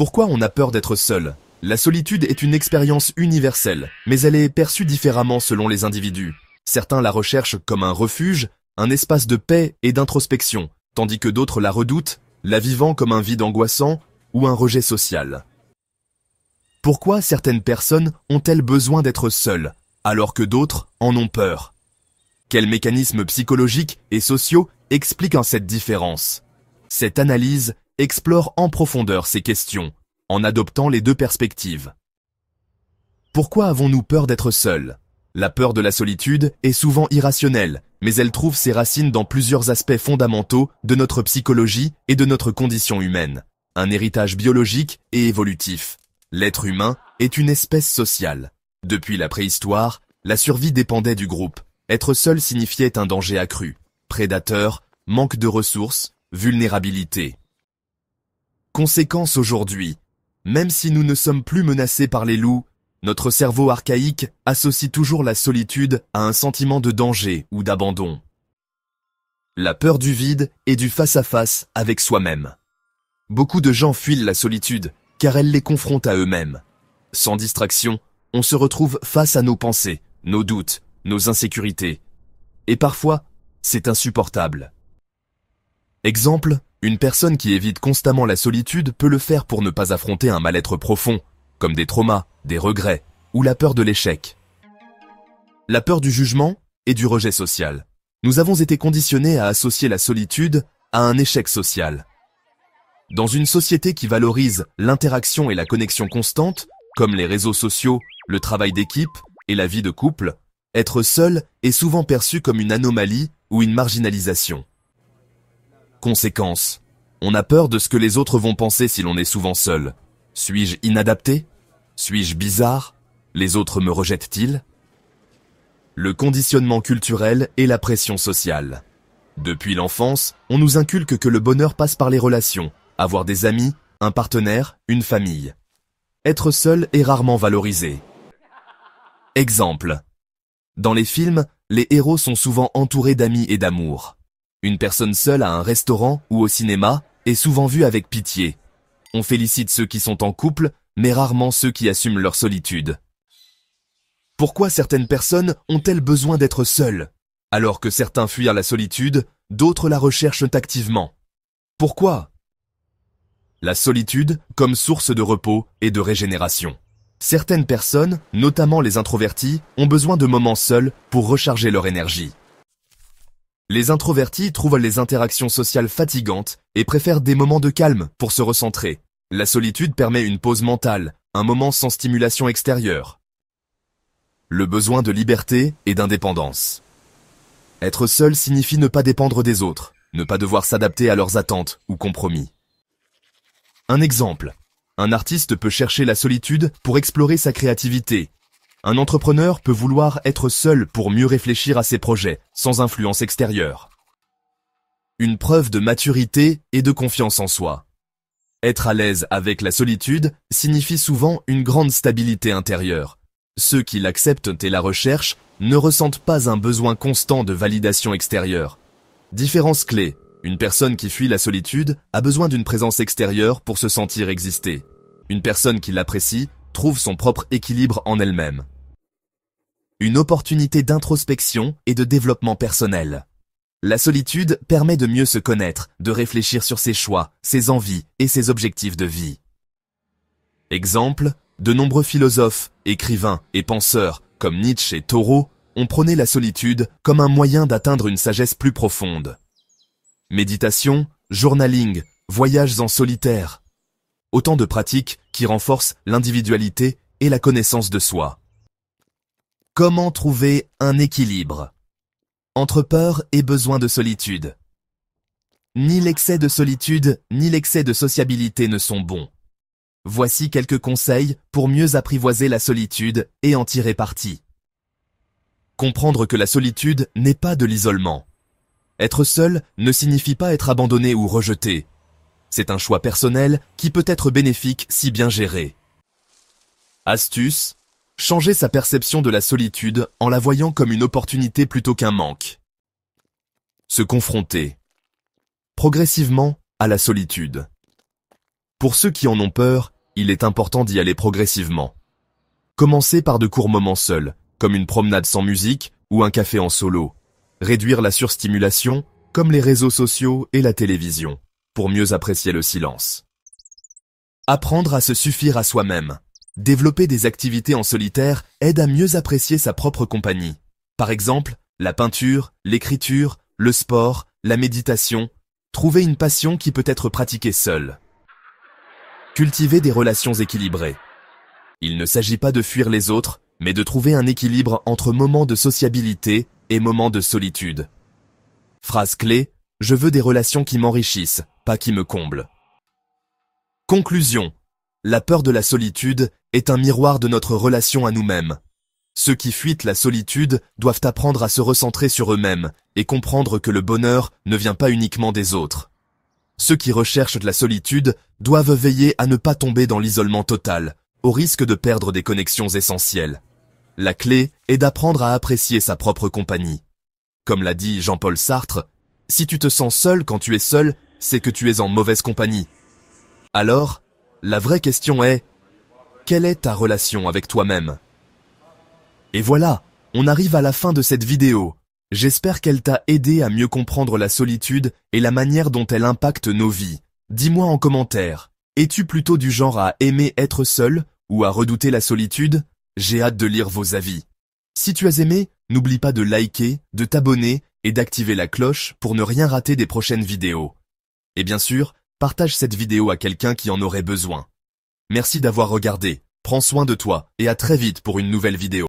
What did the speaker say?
Pourquoi on a peur d'être seul? La solitude est une expérience universelle, mais elle est perçue différemment selon les individus. Certains la recherchent comme un refuge, un espace de paix et d'introspection, tandis que d'autres la redoutent, la vivant comme un vide angoissant ou un rejet social. Pourquoi certaines personnes ont-elles besoin d'être seules, alors que d'autres en ont peur? Quels mécanismes psychologiques et sociaux expliquent cette différence? Cette analyse explore en profondeur ces questions, en adoptant les deux perspectives. Pourquoi avons-nous peur d'être seuls? La peur de la solitude est souvent irrationnelle, mais elle trouve ses racines dans plusieurs aspects fondamentaux de notre psychologie et de notre condition humaine. Un héritage biologique et évolutif. L'être humain est une espèce sociale. Depuis la préhistoire, la survie dépendait du groupe. Être seul signifiait un danger accru. Prédateurs, manque de ressources, vulnérabilité. Conséquence aujourd'hui. Même si nous ne sommes plus menacés par les loups, notre cerveau archaïque associe toujours la solitude à un sentiment de danger ou d'abandon. La peur du vide et du face-à-face avec soi-même. Beaucoup de gens fuient la solitude, car elle les confronte à eux-mêmes. Sans distraction, on se retrouve face à nos pensées, nos doutes, nos insécurités. Et parfois, c'est insupportable. Exemple, une personne qui évite constamment la solitude peut le faire pour ne pas affronter un mal-être profond, comme des traumas, des regrets ou la peur de l'échec. La peur du jugement et du rejet social. Nous avons été conditionnés à associer la solitude à un échec social. Dans une société qui valorise l'interaction et la connexion constante, comme les réseaux sociaux, le travail d'équipe et la vie de couple, être seul est souvent perçu comme une anomalie ou une marginalisation. Conséquence, on a peur de ce que les autres vont penser si l'on est souvent seul. Suis-je inadapté? Suis-je bizarre? Les autres me rejettent-ils? Le conditionnement culturel et la pression sociale. Depuis l'enfance, on nous inculque que le bonheur passe par les relations, avoir des amis, un partenaire, une famille. Être seul est rarement valorisé. Exemple. Dans les films, les héros sont souvent entourés d'amis et d'amour. Une personne seule à un restaurant ou au cinéma est souvent vue avec pitié. On félicite ceux qui sont en couple, mais rarement ceux qui assument leur solitude. Pourquoi certaines personnes ont-elles besoin d'être seules? Alors que certains fuient la solitude, d'autres la recherchent activement. Pourquoi? La solitude comme source de repos et de régénération. Certaines personnes, notamment les introvertis, ont besoin de moments seuls pour recharger leur énergie. Les introvertis trouvent les interactions sociales fatigantes et préfèrent des moments de calme pour se recentrer. La solitude permet une pause mentale, un moment sans stimulation extérieure. Le besoin de liberté et d'indépendance. Être seul signifie ne pas dépendre des autres, ne pas devoir s'adapter à leurs attentes ou compromis. Un exemple. Un artiste peut chercher la solitude pour explorer sa créativité. Un entrepreneur peut vouloir être seul pour mieux réfléchir à ses projets, sans influence extérieure. Une preuve de maturité et de confiance en soi. Être à l'aise avec la solitude signifie souvent une grande stabilité intérieure. Ceux qui l'acceptent et la recherchent ne ressentent pas un besoin constant de validation extérieure. Différence clé. Une personne qui fuit la solitude a besoin d'une présence extérieure pour se sentir exister. Une personne qui l'apprécie trouve son propre équilibre en elle-même. Une opportunité d'introspection et de développement personnel. La solitude permet de mieux se connaître, de réfléchir sur ses choix, ses envies et ses objectifs de vie. Exemple, de nombreux philosophes, écrivains et penseurs comme Nietzsche et Thoreau ont prôné la solitude comme un moyen d'atteindre une sagesse plus profonde. Méditation, journaling, voyages en solitaire. Autant de pratiques qui renforcent l'individualité et la connaissance de soi. Comment trouver un équilibre entre peur et besoin de solitude? Ni l'excès de solitude, ni l'excès de sociabilité ne sont bons. Voici quelques conseils pour mieux apprivoiser la solitude et en tirer parti. Comprendre que la solitude n'est pas de l'isolement. Être seul ne signifie pas être abandonné ou rejeté. C'est un choix personnel qui peut être bénéfique si bien géré. Astuce. Changer sa perception de la solitude en la voyant comme une opportunité plutôt qu'un manque. Se confronter progressivement à la solitude. Pour ceux qui en ont peur, il est important d'y aller progressivement. Commencez par de courts moments seuls, comme une promenade sans musique ou un café en solo. Réduire la surstimulation, comme les réseaux sociaux et la télévision, pour mieux apprécier le silence. Apprendre à se suffire à soi-même. Développer des activités en solitaire aide à mieux apprécier sa propre compagnie. Par exemple, la peinture, l'écriture, le sport, la méditation. Trouver une passion qui peut être pratiquée seule. Cultiver des relations équilibrées. Il ne s'agit pas de fuir les autres, mais de trouver un équilibre entre moments de sociabilité et moments de solitude. Phrase clé, je veux des relations qui m'enrichissent, pas qui me comblent. Conclusion. La peur de la solitude est un miroir de notre relation à nous-mêmes. Ceux qui fuient la solitude doivent apprendre à se recentrer sur eux-mêmes et comprendre que le bonheur ne vient pas uniquement des autres. Ceux qui recherchent de la solitude doivent veiller à ne pas tomber dans l'isolement total, au risque de perdre des connexions essentielles. La clé est d'apprendre à apprécier sa propre compagnie. Comme l'a dit Jean-Paul Sartre, si tu te sens seul quand tu es seul, c'est que tu es en mauvaise compagnie. Alors, la vraie question est, quelle est ta relation avec toi-même ? Et voilà, on arrive à la fin de cette vidéo. J'espère qu'elle t'a aidé à mieux comprendre la solitude et la manière dont elle impacte nos vies. Dis-moi en commentaire, es-tu plutôt du genre à aimer être seul ou à redouter la solitude ? J'ai hâte de lire vos avis. Si tu as aimé, n'oublie pas de liker, de t'abonner et d'activer la cloche pour ne rien rater des prochaines vidéos. Et bien sûr, partage cette vidéo à quelqu'un qui en aurait besoin. Merci d'avoir regardé, prends soin de toi et à très vite pour une nouvelle vidéo.